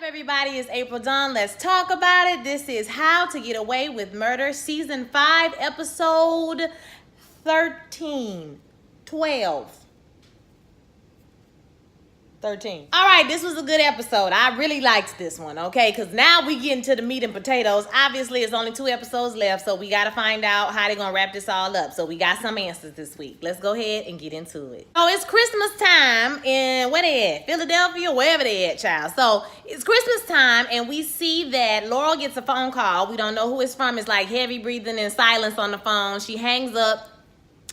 What's up, everybody? It's Ep13. Let's talk about it. This is How to Get Away with Murder, Season 5, Episode 13. 13. All right, this was a good episode. I really liked this one, okay? Because now we get into the meat and potatoes. Obviously, it's only 2 episodes left, so we got to find out how they're going to wrap this all up. So we got some answers this week. Let's go ahead and get into it. Oh, it's Christmas time in, where they at? Philadelphia, wherever they at, child. So it's Christmas time, and we see that Laurel gets a phone call. We don't know who it's from. It's like heavy breathing and silence on the phone. She hangs up.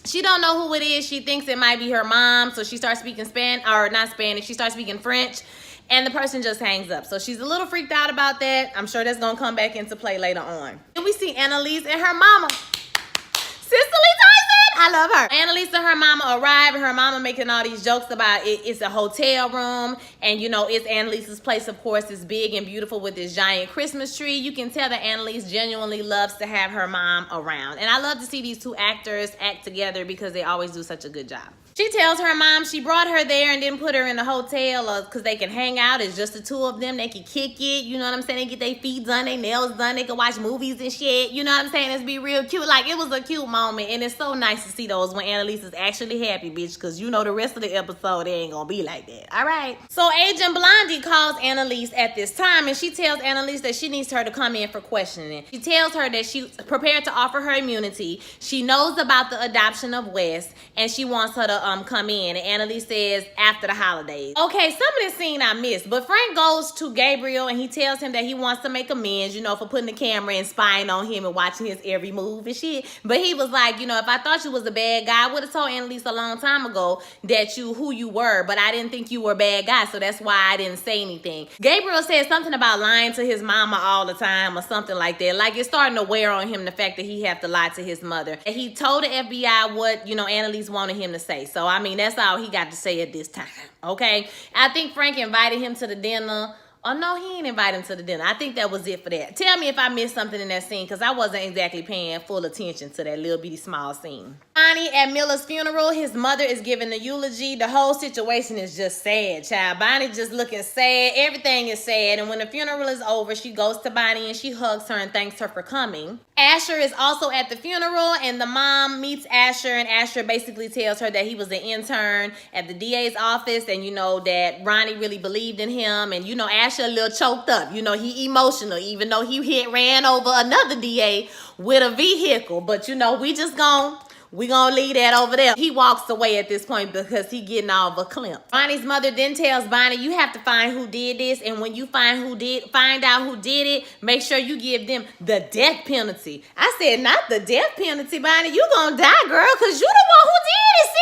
She don't know who it is. She thinks it might be her mom. So she starts speaking she starts speaking French. And the person just hangs up. So she's a little freaked out about that. I'm sure that's going to come back into play later on. And we see Annalise and her mama. Cicely Tyson! I love her. Annalise and her mama arrive, and her mama making all these jokes about it's a hotel room, and you know, it's Annalise's place, of course. It's big and beautiful with this giant Christmas tree. You can tell that Annalise genuinely loves to have her mom around. And I love to see these 2 actors act together because they always do such a good job. She tells her mom she brought her there and didn't put her in the hotel because they can hang out. It's just the 2 of them. They can kick it. You know what I'm saying? They get their feet done, their nails done. They can watch movies and shit. You know what I'm saying? It's be real cute. Like, it was a cute moment. And it's so nice to see those when Annalise is actually happy, bitch. Because you know the rest of the episode, it ain't going to be like that. All right? So Agent Blondie calls Annalise at this time. And she tells Annalise that she needs her to come in for questioning. She tells her that she's prepared to offer her immunity. She knows about the adoption of Wes. And she wants her to come in. And Annalise says after the holidays. Okay, some of this scene I missed, but Frank goes to Gabriel and he tells him that he wants to make amends, you know, for putting the camera and spying on him and watching his every move and shit. But he was like, you know, if I thought you was a bad guy, I would have told Annalise a long time ago that who you were, but I didn't think you were a bad guy, so that's why I didn't say anything. Gabriel said something about lying to his mama all the time or something like that. Like, it's starting to wear on him, the fact that he have to lie to his mother. And he told the FBI what, you know, Annalise wanted him to say. So, I mean, that's all he got to say at this time, okay? I think Frank invited him to the dinner. Oh, no, he didn't invite him to the dinner. I think that was it for that. Tell me if I missed something in that scene, because I wasn't exactly paying full attention to that little bitty small scene. Bonnie at Miller's funeral, his mother is giving the eulogy. The whole situation is just sad, child. Bonnie just looking sad. Everything is sad. And when the funeral is over, she goes to Bonnie and she hugs her and thanks her for coming. Asher is also at the funeral, and the mom meets Asher, and Asher basically tells her that he was an intern at the DA's office, and you know that Ronnie really believed in him, and you know Asher a little choked up. You know, he emotional, even though he ran over another DA with a vehicle. But you know, we gonna leave that over there. He walks away at this point because he getting all verklempt. Bonnie's mother then tells Bonnie, you have to find who did this, and when you find out who did it, make sure you give them the death penalty. I said, not the death penalty, Bonnie. You gonna die, girl, because you the one who did it, sis.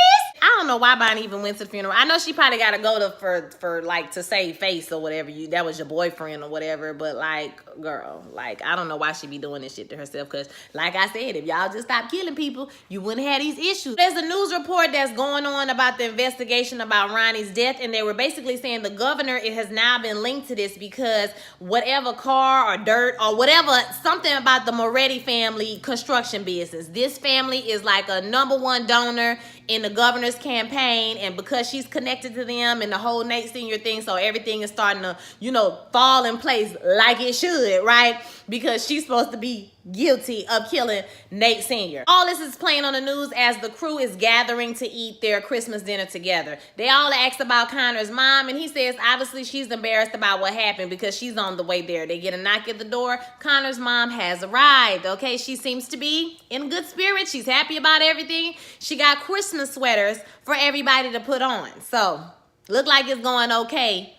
I don't know why Bonnie even went to the funeral. I know she probably got to go for like to save face or whatever. That was your boyfriend or whatever. But like, girl, like, I don't know why she be doing this shit to herself. Because like I said, if y'all just stop killing people, you wouldn't have these issues. There's a news report that's going on about the investigation about Ronnie's death. And they were basically saying the governor, it has now been linked to this because whatever car or dirt or whatever, something about the Moretti family construction business. This family is like a #1 donor in the governor's campaign, and because she's connected to them and the whole Nate Sr. thing, so everything is starting to, you know, fall in place like it should, right? Because she's supposed to be guilty of killing Nate Sr. All this is playing on the news as the crew is gathering to eat their Christmas dinner together. They all ask about Connor's mom, and he says obviously she's embarrassed about what happened because she's on the way there. They get a knock at the door. Connor's mom has arrived, okay? She seems to be in good spirits. She's happy about everything. She got Christmas sweaters for everybody to put on. So, look like it's going okay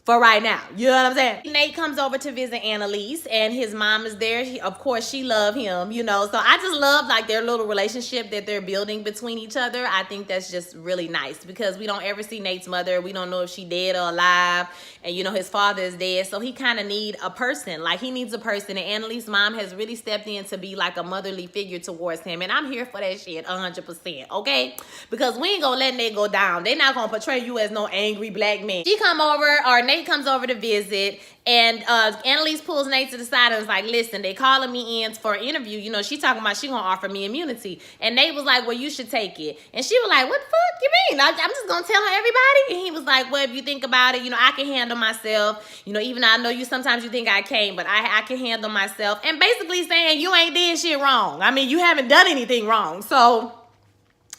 for right now. You know what I'm saying? Nate comes over to visit Annalise, and his mom is there. Of course, she loves him, you know. So I just love like their little relationship that they're building between each other. I think that's just really nice because we don't ever see Nate's mother. We don't know if she dead or alive. And you know, his father is dead. So he kind of need a person. Like, he needs a person. And Annalise's mom has really stepped in to be like a motherly figure towards him. And I'm here for that shit 100%, okay? Because we ain't gonna let Nate go down. They're not gonna portray you as no angry black man. She come over, or Nate Nate comes over to visit, and Annalise pulls Nate to the side and is like, listen, they calling me in for an interview. You know, she talking about she gonna offer me immunity. And Nate was like, well, you should take it. And she was like, what the fuck you mean? I'm just gonna tell her everybody? And he was like, well, if you think about it, you know, I can handle myself. You know, even though I know you sometimes you think I can't, but I can handle myself. And basically saying you ain't did shit wrong. I mean, you haven't done anything wrong. So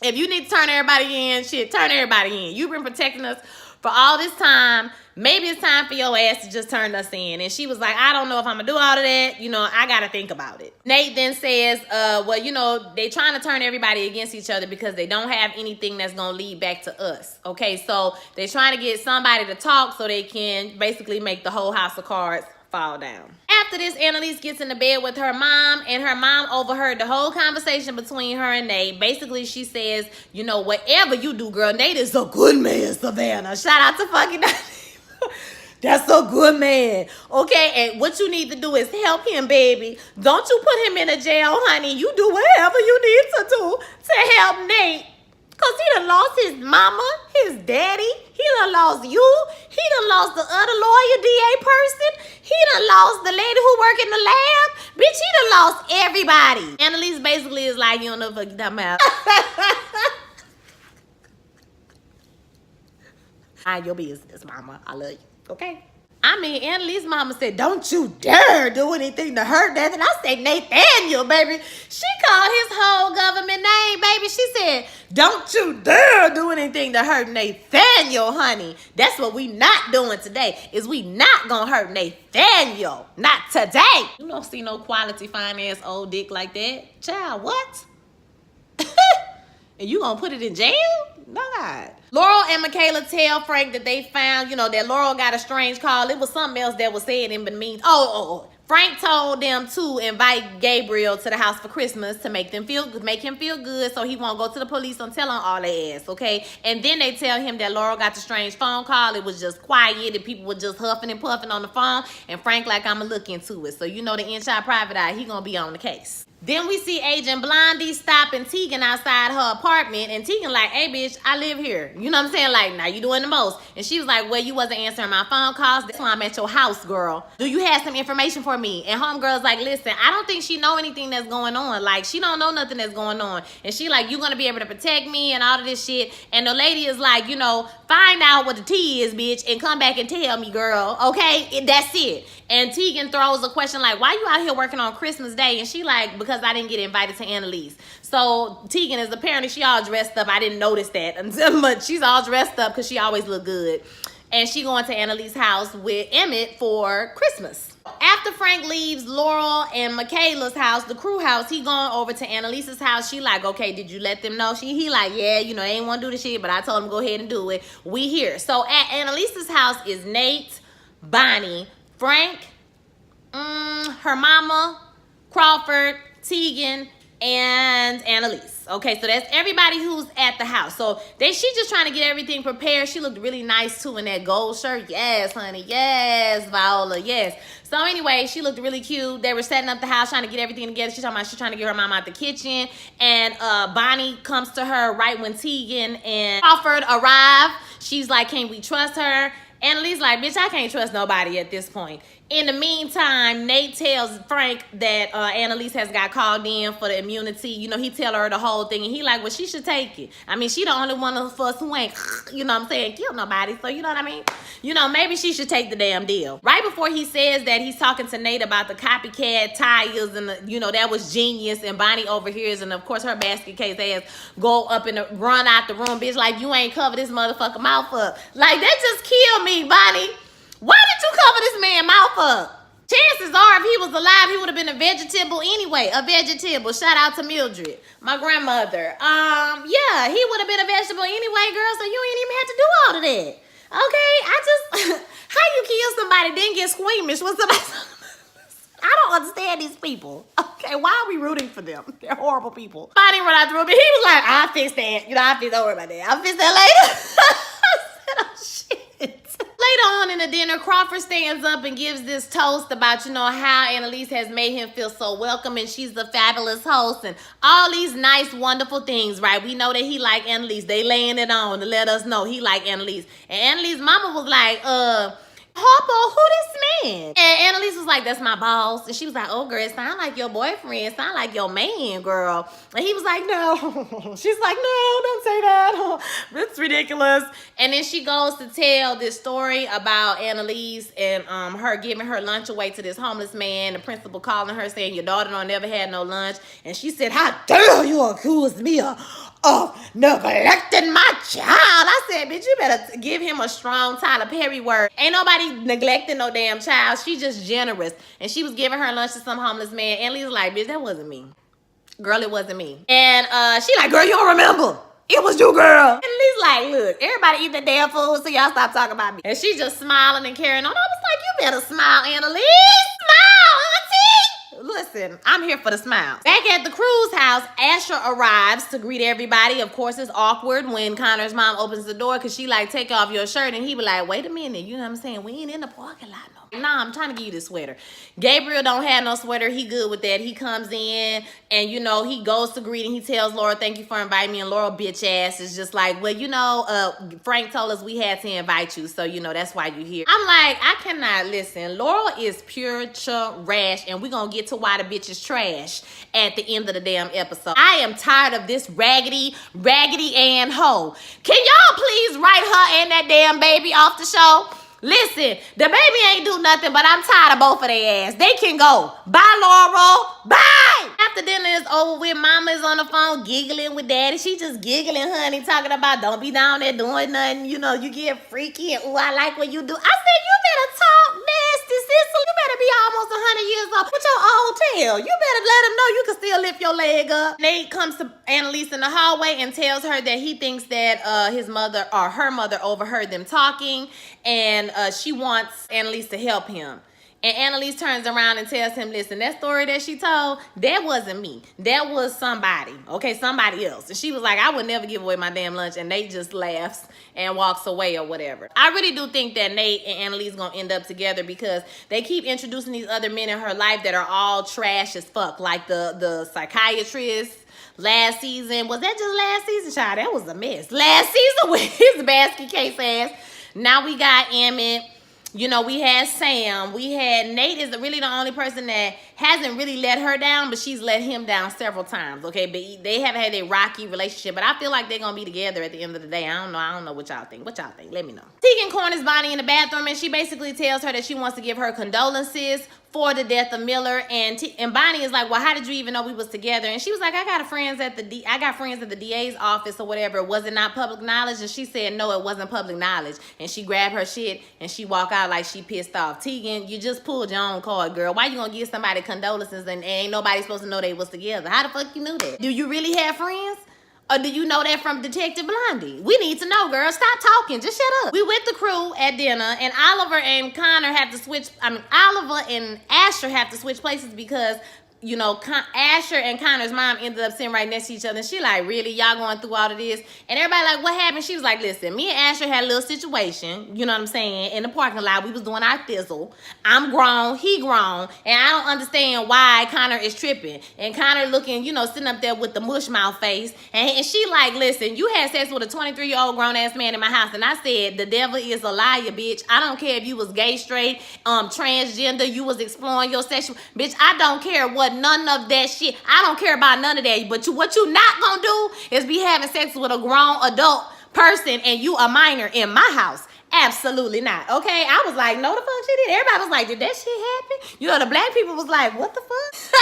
if you need to turn everybody in, shit, turn everybody in. You've been protecting us for all this time. Maybe it's time for your ass to just turn us in. And she was like, I don't know if I'm going to do all of that. You know, I got to think about it. Nate then says, well, you know, they trying to turn everybody against each other because they don't have anything that's going to lead back to us. Okay, so they're trying to get somebody to talk so they can basically make the whole house of cards fall down. After this, Annalise gets into bed with her mom, and her mom overheard the whole conversation between her and Nate. Basically, she says, you know, whatever you do, girl, Nate is a good man, Savannah. Shout out to fucking that's a good man. Okay, and what you need to do is help him, baby. Don't you put him in a jail, honey. You do whatever you need to do to help Nate. Because he done lost his mama, his daddy. He done lost you. He done lost the other lawyer, DA person. He done lost the lady who work in the lab. Bitch, he done lost everybody. Annalise basically is like, you don't know what you're talking about. Mind your business, mama. I love you. Okay? I mean, Annalise's mama said, don't you dare do anything to hurt that. And I said, Nathaniel, baby. She called his whole government name, baby. She said, don't you dare do anything to hurt Nathaniel, honey. That's what we not doing today, is we not gonna hurt Nathaniel. Not today. You don't see no quality fine-ass old dick like that. Child, what? And you gonna put it in jail? No, God. Laurel and Michaela tell Frank that they found, you know, that Laurel got a strange call. It was something else that was said in the meantime. Frank told them to invite Gabriel to the house for Christmas to make him feel good, so he won't go to the police and tell on all their ass, okay? And then they tell him that Laurel got the strange phone call. It was just quiet and people were just huffing and puffing on the phone. And Frank like, I'ma look into it. So you know the inside private eye, he gonna be on the case. Then we see Agent Blondie stopping Tegan outside her apartment, and Tegan like, hey, bitch, I live here. You know what I'm saying? Like, now you doing the most. And she was like, well, you wasn't answering my phone calls. That's why I'm at your house, girl. Do you have some information for me? And homegirl's like, listen, I don't think she know anything that's going on. Like, she don't know nothing that's going on. And she like, you gonna be able to protect me and all of this shit. And the lady is like, you know, find out what the tea is, bitch, and come back and tell me, girl. Okay? That's it. And Tegan throws a question like, why you out here working on Christmas Day? And she like, because I didn't get invited to Annalise. So Tegan is apparently, she all dressed up. I didn't notice that, but she's all dressed up because she always look good. And she going to Annalise's house with Emmett for Christmas. After Frank leaves Laurel and Michaela's house, the crew house, he going over to Annalise's house. She like, okay, did you let them know? He like, yeah, you know, they ain't want to do the shit, but I told him go ahead and do it. We here. So at Annalise's house is Nate, Bonnie, Frank, her mama, Crawford, Tegan, and Annalise. Okay, so that's everybody who's at the house. So she just trying to get everything prepared. She looked really nice too in that gold shirt. Yes, honey. Yes, Viola. Yes. So anyway, she looked really cute. They were setting up the house, trying to get everything together. She's talking about she's trying to get her mom out the kitchen. And Bonnie comes to her right when Tegan and Crawford arrive. She's like, can we trust her? Annalise like, bitch, I can't trust nobody at this point. In the meantime, Nate tells Frank that Annalise has got called in for the immunity. You know, he tell her the whole thing. And he like, well, she should take it. I mean, she the only one of us who ain't, you know what I'm saying, kill nobody. So, you know what I mean? You know, maybe she should take the damn deal. Right before he says that, he's talking to Nate about the copycat tires. And, you know, that was genius. And Bonnie overhears. And, of course, her basket case ass go up and run out the room. Bitch, like, you ain't covered this motherfucker mouth up. Like, that just killed me, Bonnie. Why did you cover this man's mouth up? Chances are, if he was alive, he would have been a vegetable anyway. A vegetable. Shout out to Mildred, my grandmother. Yeah, he would have been a vegetable anyway, girl, so you ain't even had to do all of that. Okay, how you kill somebody, then get squeamish when somebody... I don't understand these people. Okay, why are we rooting for them? They're horrible people. I didn't run out the room, but he was like, I'll fix that. You know, don't worry about that. I'll fix that later. I said, oh, shit. Later on in the dinner, Crawford stands up and gives this toast about, you know, how Annalise has made him feel so welcome and she's the fabulous host and all these nice, wonderful things, right? We know that he like Annalise. They laying it on to let us know he like Annalise. And Annalise's mama was like, Harpo, who this man? And Annalise was like, that's my boss. And she was like, oh, girl, it sound like your boyfriend. It sound like your man, girl. And he was like, no. She's like, no, don't say that. That's ridiculous. And then she goes to tell this story about Annalise and her giving her lunch away to this homeless man. The principal calling her saying, your daughter don't never had no lunch. And she said, how dare you accuse me of neglecting my child. I said, bitch, you better give him a strong Tyler Perry word. Ain't nobody neglecting no damn child. She just generous. And she was giving her lunch to some homeless man. And Lee's like, bitch, that wasn't me. Girl, it wasn't me. And she like, girl, you don't remember. It was you, girl. And Lee's like, look, everybody eat the damn food, so y'all stop talking about me. And she just smiling and carrying on. I was like, you better smile, Annalise. Smile, auntie. Listen, I'm here for the smiles. Back at the Cruz house, Asher arrives to greet everybody. Of course, it's awkward when Connor's mom opens the door because she like, take off your shirt. And he be like, wait a minute. You know what I'm saying? We ain't in the parking lot no. Nah, I'm trying to give you this sweater. Gabriel don't have no sweater. He good with that. He comes in and, you know, he goes to greet and he tells Laura, thank you for inviting me. And Laura, bitch ass, is just like, well, you know, Frank told us we had to invite you. So, you know, that's why you're here. I'm like, I cannot listen. Laura is pure trash. And we're going to get to why the bitch is trash at the end of the damn episode. I am tired of this raggedy Ann hoe. Can y'all please write her and that damn baby off the show? Listen, the baby ain't do nothing, but I'm tired of both of their ass. They can go. Bye, Laurel. Bye. After dinner is over with, mama is on the phone giggling with daddy. She just giggling, honey, talking about don't be down there doing nothing. You know, you get freaky and, ooh, I like what you do. I said, you better talk nasty, sister. You better be almost 100 years old with your old tail. You better let him know you can still lift your leg up. Nate comes to Annalise in the hallway and tells her that he thinks that his mother or her mother overheard them talking. And she wants Annalise to help him. And Annalise turns around and tells him, listen, that story that she told, that wasn't me. That was somebody, okay, somebody else. And she was like, I would never give away my damn lunch. And Nate just laughs and walks away or whatever. I really do think that Nate and Annalise going to end up together because they keep introducing these other men in her life that are all trash as fuck. Like the psychiatrist. Last season, was that just last season, child? That was a mess. Last season with his basket case ass. Now we got Emmett. You know, we had Sam. We had Nate is really the only person that hasn't really let her down, but she's let him down several times, okay? But they haven't had a rocky relationship, but I feel like they're going to be together at the end of the day. I don't know what y'all think. What y'all think? Let me know. Tegan corners Bonnie in the bathroom, and she basically tells her that she wants to give her condolences for the death of Miller, and Bonnie is like, well, how did you even know we was together? And she was like, I got friends at the DA's office or whatever. Was it not public knowledge? And she said, no, it wasn't public knowledge. And she grabbed her shit and she walked out like she pissed off. Tegan, you just pulled your own card, girl. Why you gonna give somebody condolences and ain't nobody supposed to know they was together? How the fuck you knew that? Do you really have friends? Or do you know that from Detective Blondie? We need to know, girl. Stop talking. Just shut up. We with the crew at dinner, and Oliver and Connor have to switch. Oliver and Asher have to switch places because, you know, Asher and Connor's mom ended up sitting right next to each other. And she like, really? Y'all going through all of this? And everybody like, what happened? She was like, listen, me and Asher had a little situation, you know what I'm saying, in the parking lot. We was doing our thizzle. I'm grown, he grown, and I don't understand why Connor is tripping. And Connor looking, you know, sitting up there with the mush mouth face. And she like, listen, you had sex with a 23-year-old grown-ass man in my house. And I said, the devil is a liar, bitch. I don't care if you was gay, straight, transgender, you was exploring your sexual, bitch, I don't care what none of that shit. I don't care about none of that. But what you not gonna do is be having sex with a grown adult person and you a minor in my house. Absolutely not. Okay? I was like, no the fuck she did. Everybody was like, did that shit happen? You know, the black people was like, what the fuck?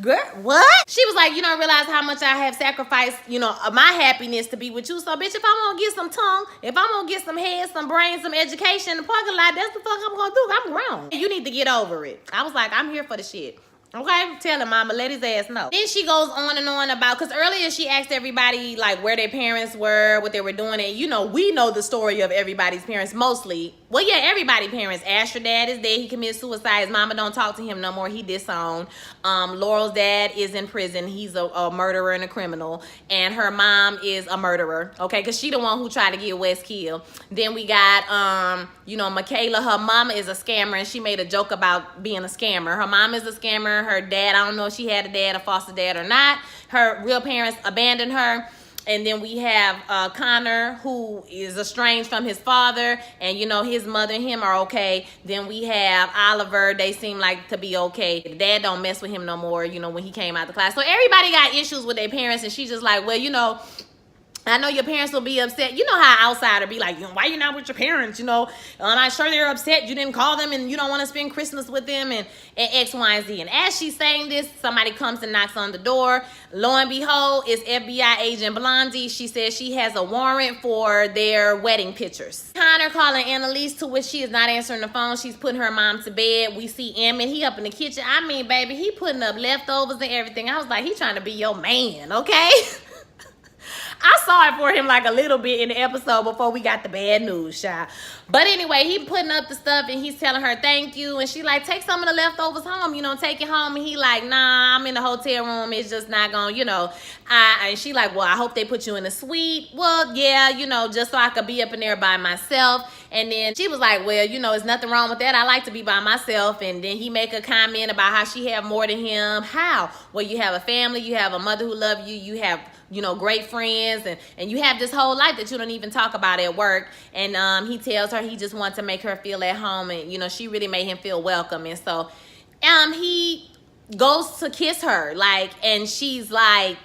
Girl, what? She was like, you don't realize how much I have sacrificed, you know, my happiness to be with you. So, bitch, if I'm gonna get some tongue, if I'm gonna get some head, some brains, some education in the parking lot, that's the fuck I'm gonna do. I'm grown. You need to get over it. I was like, I'm here for the shit. Okay, tell him, mama, let his ass know. Then she goes on and on about, because earlier she asked everybody like where their parents were, what they were doing, and you know, we know the story of everybody's parents mostly. Well, yeah, everybody's parents. Asher's dad is dead. He committed suicide. His mama don't talk to him no more. He disowned. Laurel's dad is in prison. He's a murderer and a criminal. And her mom is a murderer, okay, because she the one who tried to get Wes killed. Then we got, you know, Michaela. Her mama is a scammer, and she made a joke about being a scammer. Her mom is a scammer. Her dad, I don't know if she had a dad, a foster dad or not. Her real parents abandoned her. And then we have Connor, who is estranged from his father, and his mother and him are okay. Then we have Oliver. They seem like to be okay. The dad don't mess with him no more, when he came out the class. So everybody got issues with their parents, and she's just like, well, I know your parents will be upset. You know how outsider be like, why you not with your parents? I'm sure they're upset you didn't call them and you don't want to spend Christmas with them and X, Y, and Z. And as she's saying this, somebody comes and knocks on the door. Lo and behold, it's FBI agent Blondie. She says she has a warrant for their wedding pictures. Connor calling Annalise, to which she is not answering the phone. She's putting her mom to bed. We see Emmett. He up in the kitchen. I mean, baby, he putting up leftovers and everything. I was like, he trying to be your man, okay? I saw it for him like a little bit in the episode before we got the bad news, child. But anyway, he putting up the stuff and he's telling her thank you. And she like, take some of the leftovers home, take it home. And he like, nah, I'm in the hotel room. It's just not going, and she like, well, I hope they put you in a suite. Well, yeah, just so I could be up in there by myself. And then she was like, well, there's nothing wrong with that. I like to be by myself. And then he make a comment about how she have more than him. How? Well, you have a family. You have a mother who loves you. You have great friends, and you have this whole life that you don't even talk about at work. And he tells her he just wants to make her feel at home, and she really made him feel welcome. And so he goes to kiss her, and she's like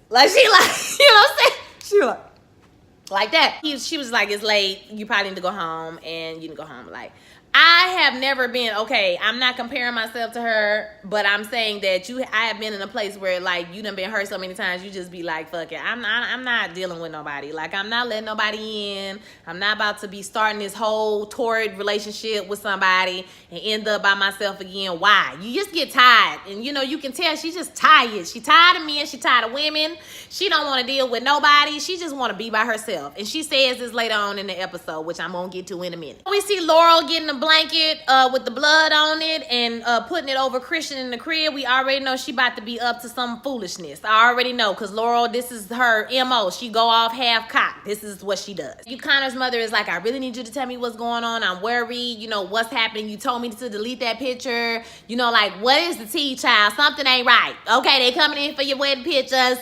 she like, what I'm saying? She like that. She was like, it's late, you probably need to go home, and you can go home. Like, I have never been, okay, I'm not comparing myself to her, but I'm saying that I have been in a place where, like, you done been hurt so many times, you just be like, fuck it. I'm not dealing with nobody. Like, I'm not letting nobody in. I'm not about to be starting this whole torrid relationship with somebody and end up by myself again. Why? You just get tired. And, you can tell she's just tired. She tired of men. She tired of women. She don't want to deal with nobody. She just want to be by herself. And she says this later on in the episode, which I'm going to get to in a minute. We see Laurel getting a blanket with the blood on it and putting it over Christian in the crib. We already know she about to be up to some foolishness. I already know, because Laurel, this is her MO. She go off half cocked. This is what she does. Connor's mother is like, I really need you to tell me what's going on. I'm worried. What's happening? You told me to delete that picture. Like, what is the tea, child? Something ain't right. Okay, they coming in for your wedding pictures.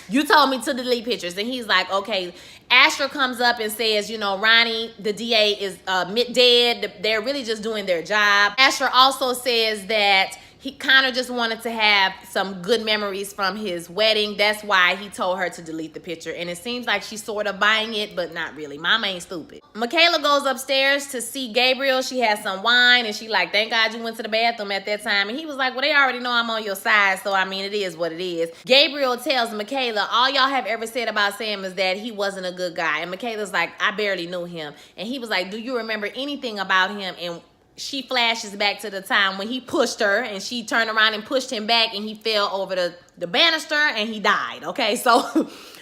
You told me to delete pictures. And he's like, okay. Asher comes up and says, Ronnie, the DA, is dead. They're really just doing their job. Asher also says that he kind of just wanted to have some good memories from his wedding. That's why he told her to delete the picture. And it seems like she's sort of buying it, but not really. Mama ain't stupid. Michaela goes upstairs to see Gabriel. She has some wine, and she like, thank God you went to the bathroom at that time. And he was like, well, they already know I'm on your side, so I mean, it is what it is. Gabriel tells Michaela, all y'all have ever said about Sam is that he wasn't a good guy. And Michaela's like, I barely knew him. And he was like, do you remember anything about him? And she flashes back to the time when he pushed her, and she turned around and pushed him back, and he fell over the banister and he died. Okay, so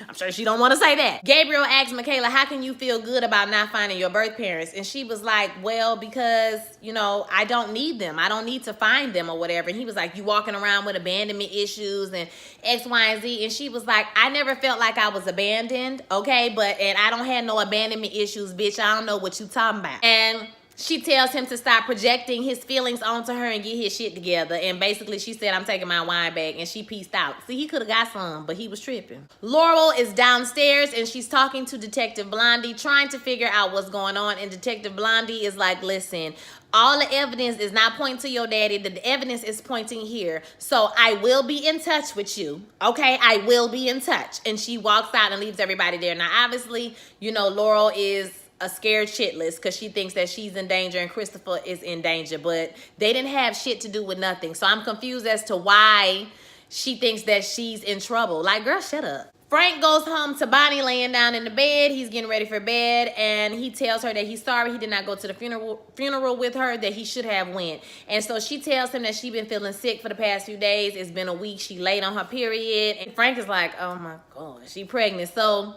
I'm sure she don't want to say that. Gabriel asks Michaela, how can you feel good about not finding your birth parents? And she was like, well, because, I don't need them. I don't need to find them or whatever. And he was like, you walking around with abandonment issues and X, Y, and Z. And she was like, I never felt like I was abandoned. Okay, and I don't have no abandonment issues, bitch. I don't know what you talking about. And she tells him to stop projecting his feelings onto her and get his shit together. And basically, she said, I'm taking my wine back. And she peaced out. See, he could have got some, but he was tripping. Laurel is downstairs, and she's talking to Detective Blondie, trying to figure out what's going on. And Detective Blondie is like, listen, all the evidence is not pointing to your daddy. The evidence is pointing here. So I will be in touch with you. Okay, I will be in touch. And she walks out and leaves everybody there. Now, obviously, Laurel is a scared shitless because she thinks that she's in danger and Christopher is in danger, but they didn't have shit to do with nothing. So I'm confused as to why she thinks that she's in trouble. Like, girl, shut up. Frank goes home to Bonnie laying down in the bed. He's getting ready for bed, and he tells her that he's sorry he did not go to the funeral with her, that he should have went. And so she tells him that she's been feeling sick for the past few days. It's been a week. She late on her period. And Frank is like, oh my God, she pregnant. So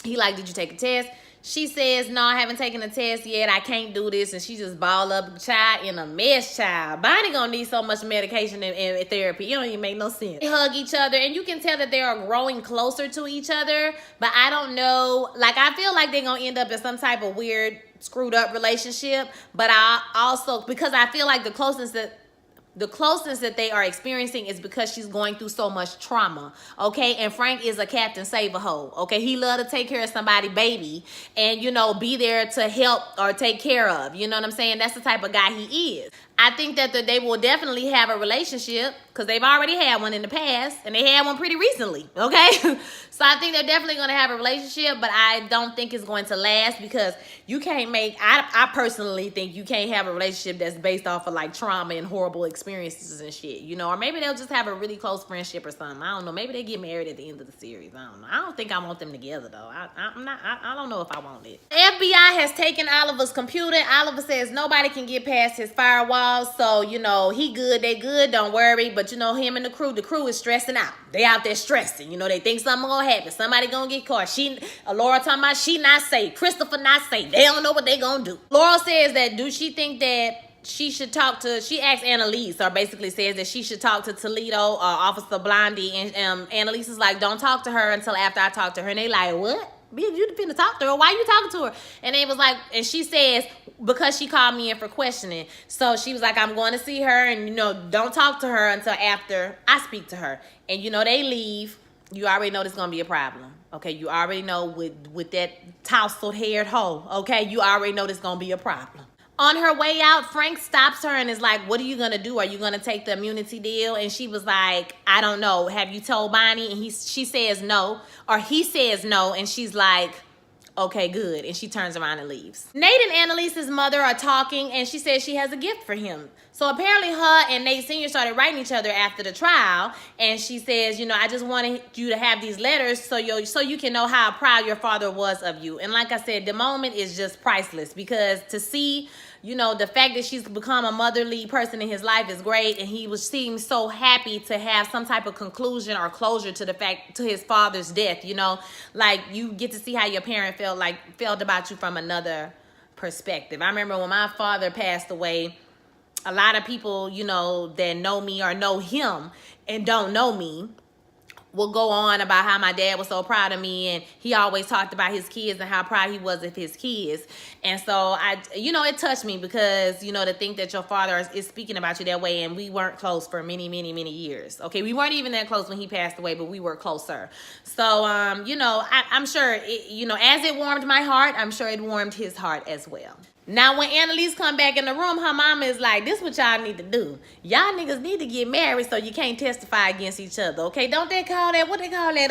he like, did you take a test? She says, no, I haven't taken a test yet. I can't do this. And she just balled up, child, in a mess, child. Bonnie gonna need so much medication and therapy. It don't even make no sense. They hug each other, and you can tell that they are growing closer to each other. But I don't know. Like, I feel like they're gonna end up in some type of weird, screwed up relationship. But I also, because I feel like the closeness the closeness that they are experiencing is because she's going through so much trauma, okay? And Frank is a Captain Save-A-Hole, okay? He love to take care of somebody's baby and, you know, be there to help or take care of. You know what I'm saying? That's the type of guy he is. I think that they will definitely have a relationship because they've already had one in the past and they had one pretty recently, okay? So I think they're definitely going to have a relationship, but I don't think it's going to last because you can't make, I personally think you can't have a relationship that's based off of like trauma and horrible experiences and shit, you know? Or maybe they'll just have a really close friendship or something. I don't know. Maybe they get married at the end of the series. I don't know. I don't think I want them together though. I don't know if I want it. The FBI has taken Oliver's computer. Oliver says nobody can get past his firewall. So, you know, he good, they good, don't worry. But, you know, him and the crew is stressing out. They out there stressing. You know, they think something gonna happen. Somebody gonna get caught. Laura talking about she not safe. Christopher not safe. They don't know what they gonna do. Laura says that, do she think that she should talk to, she asked Annalise, or basically says that she should talk to Toledo or Officer Blondie. And Annalise is like, don't talk to her until after I talk to her. And they like, what? Bitch, you finna talk to her. Why you talking to her? And they was like, and she says, because she called me in for questioning. So she was like, I'm going to see her, and, you know, don't talk to her until after I speak to her. And, you know, they leave. You already know there's going to be a problem. Okay, you already know with that tousled haired hoe. Okay, you already know there's going to be a problem. On her way out, Frank stops her and is like, what are you going to do? Are you going to take the immunity deal? And she was like, I don't know. Have you told Bonnie? And she says no. Or he says no. And she's like, okay, good. And she turns around and leaves. Nate and Annalise's mother are talking, and she says she has a gift for him. So apparently her and Nate Sr. started writing each other after the trial, and she says, you know, I just wanted you to have these letters so you can know how proud your father was of you. And like I said, the moment is just priceless, because to see, you know, the fact that she's become a motherly person in his life is great, and he seems so happy to have some type of conclusion or closure to his father's death. You know, like you get to see how your parent felt about you from another perspective. I remember when my father passed away, a lot of people, you know, that know me or know him and don't know me will go on about how my dad was so proud of me, and he always talked about his kids and how proud he was of his kids. And so you know, it touched me because, you know, to think that your father is speaking about you that way, and we weren't close for many, many, many years. Okay, we weren't even that close when he passed away, but we were closer. So, you know, I'm sure, you know, as it warmed my heart, I'm sure it warmed his heart as well. Now, when Annalise come back in the room, her mama is like, this what y'all need to do. Y'all niggas need to get married so you can't testify against each other, okay? Don't they call that, what they call that,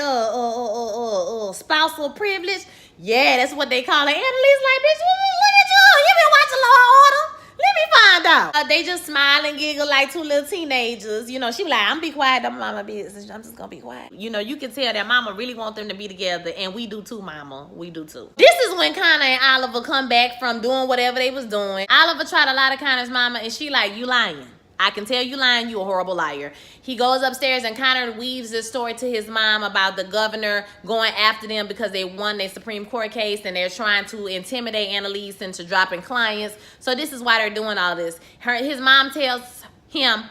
spousal privilege? Yeah, that's what they call it. Annalise like, bitch, look at you. You been watching Law and Order? Let me find out. They just smile and giggle like two little teenagers. You know, she be like, I'm be quiet, I'm mama business. I'm just gonna be quiet. You know, you can tell that mama really want them to be together, and we do too, mama. We do too. This is when Connor and Oliver come back from doing whatever they was doing. Oliver tried to lie to Connor's mama, and she like, you lying. I can tell you lying, you a horrible liar. He goes upstairs, and Connor weaves this story to his mom about the governor going after them because they won their Supreme Court case, and they're trying to intimidate Annalise into dropping clients. So this is why they're doing all this. His mom tells him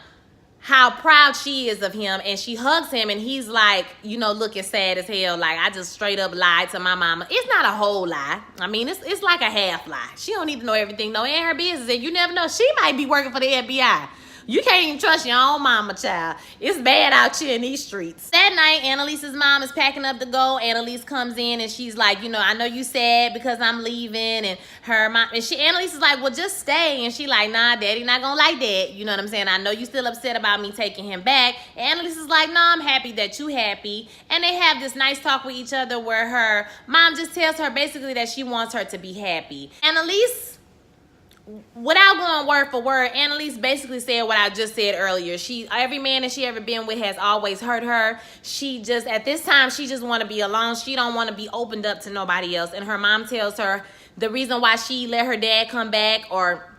how proud she is of him, and she hugs him, and he's like, you know, looking sad as hell, like, I just straight up lied to my mama. It's not a whole lie. I mean, it's like a half lie. She don't need to know everything, though. In her business, and you never know. She might be working for the FBI. You can't even trust your own mama, child. It's bad out here in these streets. That night, Annalise's mom is packing up to go. Annalise comes in, and she's like, you know, I know you sad because I'm leaving. And her mom, and Annalise is like, well, just stay. And she like, nah, daddy not gonna like that. You know what I'm saying? I know you still upset about me taking him back. And Annalise is like, no, I'm happy that you happy. And they have this nice talk with each other where her mom just tells her basically that she wants her to be happy. Annalise, without going word for word, Annalise basically said what I just said earlier. Every man that she ever been with has always hurt her. She just, at this time, she just want to be alone. She don't want to be opened up to nobody else. And her mom tells her the reason why she let her dad come back, or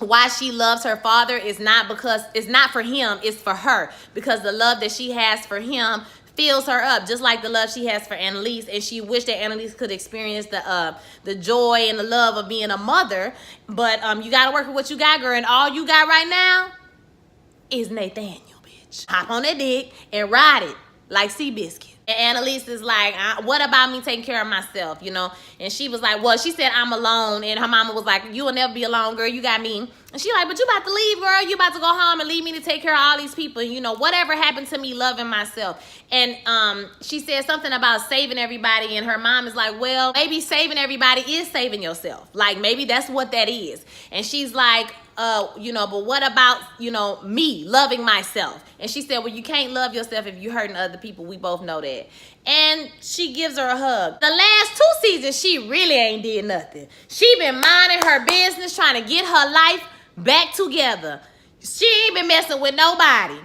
why she loves her father, is not because, it's not for him, it's for her. Because the love that she has for him fills her up, just like the love she has for Annalise. And she wished that Annalise could experience the joy and the love of being a mother. But you gotta work with what you got, girl. And all you got right now is Nathaniel, bitch. Hop on that dick and ride it like Seabiscuit. And Annalise is like, what about me taking care of myself, you know? And she was like, well, she said I'm alone. And her mama was like, you will never be alone, girl. You got me. And she like, but you about to leave, girl. You about to go home and leave me to take care of all these people. You know, whatever happened to me loving myself. And she said something about saving everybody. And her mom is like, well, maybe saving everybody is saving yourself. Like, maybe that's what that is. And she's like, you know, but what about, you know, me loving myself? And she said, well, you can't love yourself if you're hurting other people. We both know that. And she gives her a hug. The last 2 seasons, she really ain't did nothing. She been minding her business, trying to get her life back together. She ain't been messing with nobody.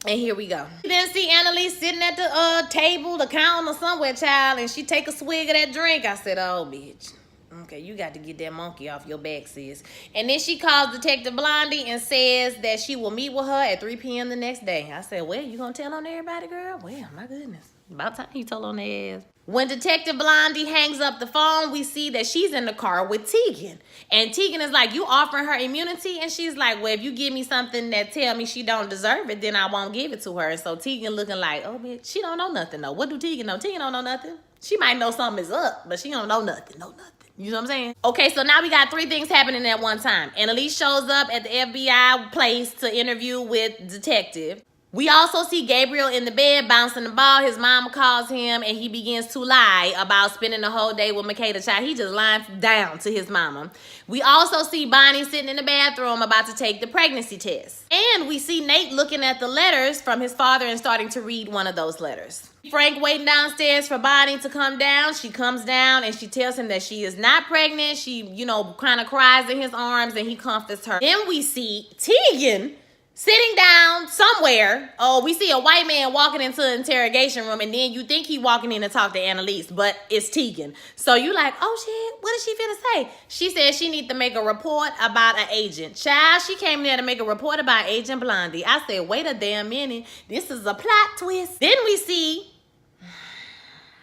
And here we go. You didn't see Annalise sitting at the table, the counter somewhere, child, and she take a swig of that drink. I said, oh, bitch. Okay, you got to get that monkey off your back, sis. And then she calls Detective Blondie and says that she will meet with her at 3 p.m. the next day. I said, well, you gonna tell on everybody, girl? Well, my goodness. About time you told on their ass. When Detective Blondie hangs up the phone, we see that she's in the car with Tegan. And Tegan is like, you offering her immunity? And she's like, well, if you give me something that tell me she don't deserve it, then I won't give it to her. And so Tegan looking like, oh, bitch, she don't know nothing, though. What do Tegan know? Tegan don't know nothing. She might know something is up, but she don't know nothing. Know nothing. You know what I'm saying? Okay, so now we got 3 things happening at one time. Annalise shows up at the FBI place to interview with Detective. We also see Gabriel in the bed bouncing the ball. His mama calls him and he begins to lie about spending the whole day with Makeda Child. He just lies down to his mama. We also see Bonnie sitting in the bathroom about to take the pregnancy test. And we see Nate looking at the letters from his father and starting to read one of those letters. Frank waiting downstairs for Bonnie to come down. She comes down and she tells him that she is not pregnant. She, you know, kind of cries in his arms and he comforts her. Then we see Tegan sitting down somewhere. Oh, we see a white man walking into the interrogation room, and then you think he walking in to talk to Annalise, but it's Tegan. So you like, oh shit, what is she finna say? She said she need to make a report about an agent. Child, she came there to make a report about Agent Blondie. I said, wait a damn minute. This is a plot twist. Then we see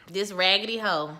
this raggedy hoe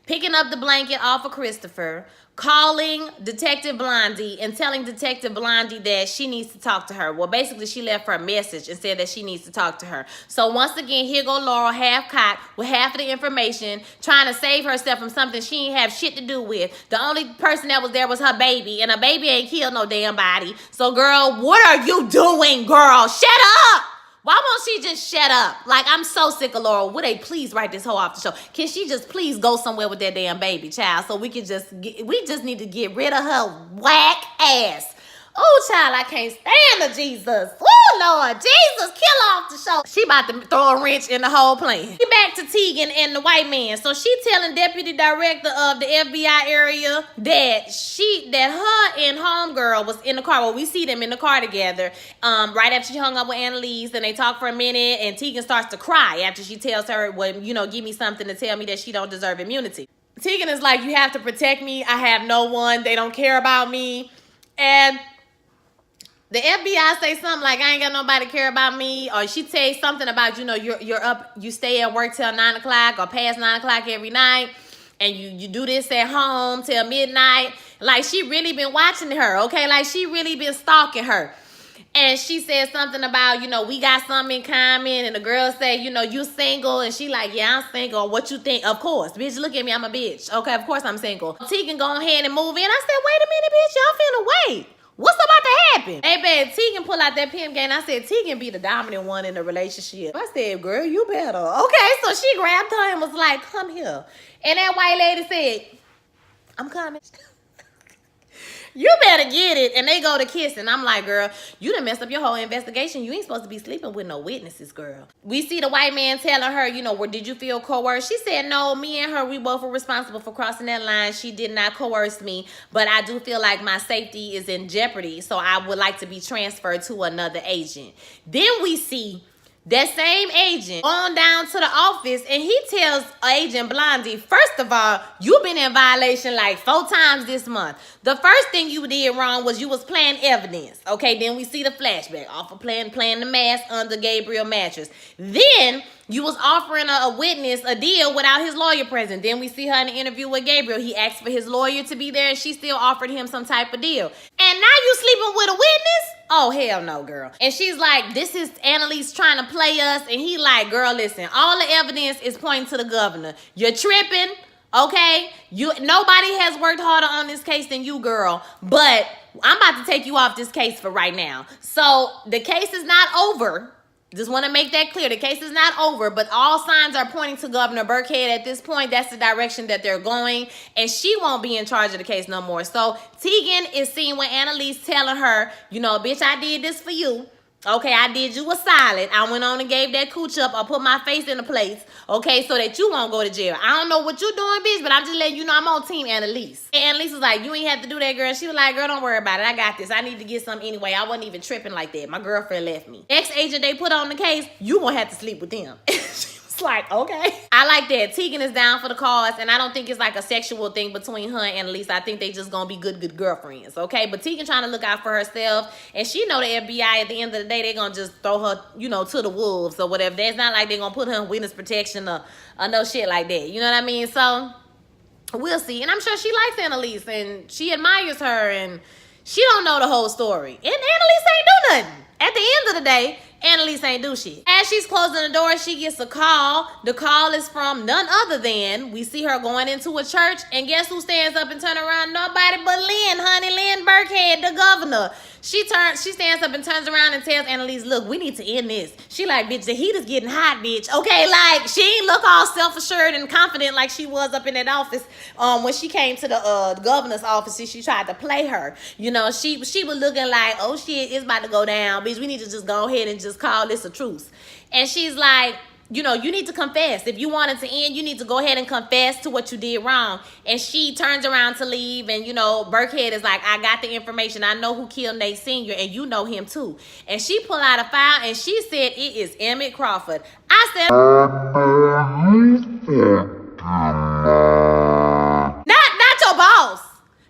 picking up the blanket off of Christopher, calling Detective Blondie and telling Detective Blondie that she needs to talk to her. Well, basically, she left her a message and said that she needs to talk to her. So once again, here go Laurel, half-cocked, with half of the information, trying to save herself from something she ain't have shit to do with. The only person that was there was her baby, and her baby ain't killed no damn body. So, girl, what are you doing, girl? Shut up! Why won't she just shut up? Like, I'm so sick of Laurel. Would they please write this hoe off the show? Can she just please go somewhere with that damn baby child so we can just we just need to get rid of her whack ass. Oh, child, I can't stand her, Jesus. Oh, Lord, Jesus, kill off the show. She about to throw a wrench in the whole plan. Get back to Tegan and the white man. So she telling Deputy Director of the FBI area that her and homegirl was in the car. Well, we see them in the car together right after she hung up with Annalise, and they talk for a minute, and Tegan starts to cry after she tells her, well, you know, give me something to tell me that she don't deserve immunity. Tegan is like, you have to protect me. I have no one. They don't care about me. And the FBI say something like, I ain't got nobody care about me. Or she say something about, you know, you're up, you stay at work till 9 o'clock or past 9 o'clock every night. And you do this at home till midnight. Like, she really been watching her, okay? Like, she really been stalking her. And she said something about, you know, we got something in common. And the girl say, you know, you single. And she like, yeah, I'm single. What you think? Of course. Bitch, look at me. I'm a bitch. Okay, of course I'm single. Tegan go ahead and move in. I said, wait a minute, bitch. Y'all finna wait. What's about to happen? Hey, babe, Tegan pull out that pimp game. I said, Tegan be the dominant one in the relationship. I said, girl, you better. Okay, so she grabbed her and was like, come here. And that white lady said, I'm coming. You better get it. And they go to kissing. I'm like, girl, you done messed up your whole investigation. You ain't supposed to be sleeping with no witnesses, girl. We see the white man telling her, you know, did you feel coerced? She said, no, me and her, we both were responsible for crossing that line. She did not coerce me, but I do feel like my safety is in jeopardy, so I would like to be transferred to another agent. Then we see that same agent on down to the office, and he tells Agent Blondie, first of all, you've been in violation like 4 times this month. The first thing you did wrong was you was playing evidence. Okay, then we see the flashback off of playing the mask under Gabriel mattress. Then you was offering a witness a deal without his lawyer present. Then we see her in the interview with Gabriel. He asked for his lawyer to be there, and she still offered him some type of deal. And now you sleeping with a witness? Oh, hell no, girl. And she's like, this is Annalise trying to play us. And he like, girl, listen, all the evidence is pointing to the governor. You're tripping, okay? Nobody has worked harder on this case than you, girl. But I'm about to take you off this case for right now. So the case is not over. Just want to make that clear. The case is not over, but all signs are pointing to Governor Burkhead at this point. That's the direction that they're going, and she won't be in charge of the case no more. So Tegan is seen with Annalise telling her, you know, bitch, I did this for you. Okay, I did you a solid. I went on and gave that cooch up. I put my face in a place, okay, so that you won't go to jail. I don't know what you're doing, bitch, but I'm just letting you know I'm on team Annalise. And Annalise was like, you ain't have to do that, girl. She was like, girl, don't worry about it. I got this. I need to get some anyway. I wasn't even tripping like that. My girlfriend left me. Ex-agent they put on the case, you gonna have to sleep with them. It's like, okay. I like that. Tegan is down for the cause, and I don't think it's like a sexual thing between her and Annalise. I think they just gonna be good girlfriends, okay? But Tegan trying to look out for herself, and she know the FBI at the end of the day, they gonna just throw her, you know, to the wolves or whatever. It's not like they gonna put her in witness protection or no shit like that. You know what I mean? So we'll see. And I'm sure she likes Annalise, and she admires her, and she don't know the whole story. And Annalise ain't do nothing. At the end of the day, Annalise ain't do shit. As she's closing the door, she gets a call. The call is from none other than, we see her going into a church, and guess who stands up and turn around? Nobody but Lynn, honey, Lynn Burkhead, the governor. She stands up and turns around and tells Annalise, look, we need to end this. She like, bitch, the heat is getting hot, bitch. Okay, like, she ain't look all self-assured and confident like she was up in that office when she came to the governor's office. She tried to play her. You know, she was looking like, oh shit, it's about to go down, bitch. We need to just go ahead and just call this a truce. And she's like, you know, you need to confess. If you want it to end, you need to go ahead and confess to what you did wrong. And she turns around to leave, and, you know, Burkhead is like, I got the information. I know who killed Nate Sr., and you know him too. And she pulled out a file, and she said, it is Emmett Crawford. I said, not your boss.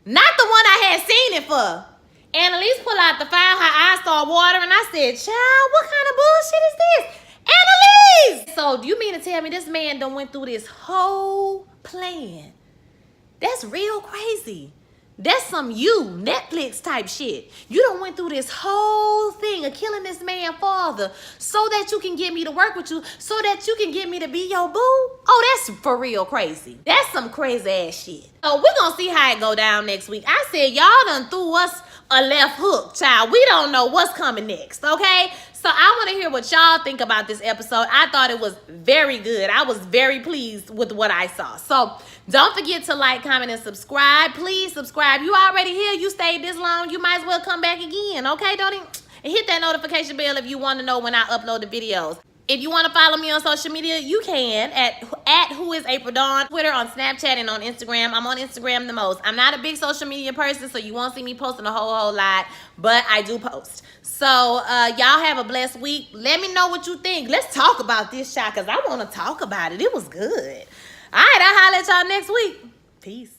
Not the one I had seen it for. Annalise pulled out the file, her eyes started watering. I said, child, what kind of bullshit is this? Annalise! So do you mean to tell me this man done went through this whole plan? That's real crazy. That's some Netflix type shit. You done went through this whole thing of killing this man's father so that you can get me to work with you, so that you can get me to be your boo? Oh, that's for real crazy. That's some crazy ass shit. So we're gonna see how it go down next week. I said, y'all done threw us a left hook, child. We don't know what's coming next, okay? So I want to hear what y'all think about this episode. I thought it was very good. I was very pleased with what I saw. So don't forget to like, comment, and subscribe. Please subscribe. You already here. You stayed this long. You might as well come back again, okay? And hit that notification bell if you want to know when I upload the videos. If you want to follow me on social media, you can at Htgawm, Twitter, on Snapchat, and on Instagram. I'm on Instagram the most. I'm not a big social media person, so you won't see me posting a whole lot, but I do post. So y'all have a blessed week. Let me know what you think. Let's talk about this shot, because I want to talk about it. It was good. All right, I'll holler at y'all next week. Peace.